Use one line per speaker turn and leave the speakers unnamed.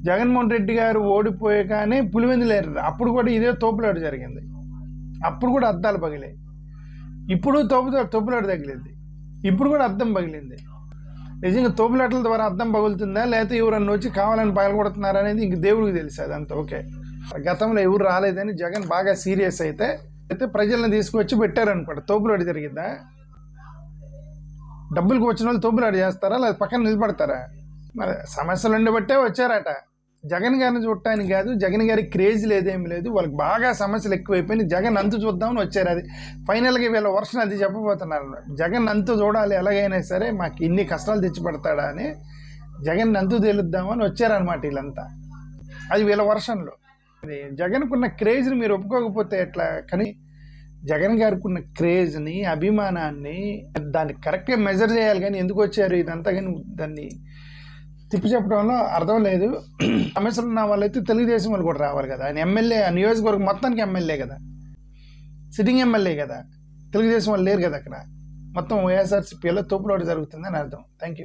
జగన్మోహన్ రెడ్డి గారు ఓడిపోయాకనే పులివెందులేరు అప్పుడు కూడా ఇదే తోపులాట జరిగింది. అప్పుడు కూడా అద్దాలు పగిలాయి. ఇప్పుడు తోపులాట తగిలింది. ఇప్పుడు కూడా అద్దం పగిలింది. నిజంగా తోపులాటల ద్వారా అద్దం పగులుతుందా లేకపోతే ఎవరన్నా వచ్చి కావాలని పగలగొడుతున్నారా అనేది ఇంక దేవుడికి తెలుసు. అదంతా ఓకే. గతంలో ఎవరు రాలేదని జగన్ బాగా సీరియస్ అయితే ప్రజలను తీసుకొచ్చి పెట్టారనుకోండి, తోపులాట జరిగిందా? డబ్బులకు వచ్చిన వాళ్ళు తోపులాట చేస్తారా లేదా పక్కన నిలబడతారా? మరి సమస్యలు ఉండబట్టే వచ్చారట. జగన్ గారిని చూడటానికి కాదు, జగన్ గారికి క్రేజ్ లేదేమి లేదు, వాళ్ళకి బాగా సమస్యలు ఎక్కువైపోయినాయి, జగన్ అంతు చూద్దామని వచ్చారు. అది ఫైనల్గా వీళ్ళ వర్షన్ అది చెప్పబోతున్నారు. జగన్ అంతు చూడాలి, ఎలాగైనా సరే మాకు ఇన్ని కష్టాలు తెచ్చిపెడతాడా అని జగన్ అంతు తేలుద్దామని వచ్చారనమాట వీళ్ళంతా. అది వీళ్ళ వర్షన్లో. అది జగన్కున్న క్రేజ్ని మీరు ఒప్పుకోకపోతే ఎట్లా? కానీ జగన్ గారికి ఉన్న క్రేజ్ని, అభిమానాన్ని దాన్ని కరెక్ట్గా మెజర్ చేయాలి. కానీ ఎందుకు వచ్చారు ఇదంతా, కానీ దాన్ని తిప్పి చెప్పడంలో అర్థం లేదు. సమస్యలు ఉన్న వాళ్ళైతే తెలుగుదేశం వాళ్ళు కూడా రావాలి కదా. ఆయన ఎమ్మెల్యే, ఆ నియోజకవర్గం మొత్తానికి ఎమ్మెల్యే కదా, సిట్టింగ్ ఎమ్మెల్యే కదా, తెలుగుదేశం వాళ్ళు లేరు కదా అక్కడ. మొత్తం వైఎస్ఆర్సీపీలో తోపులాట జరుగుతుందని అర్థం. Thank you.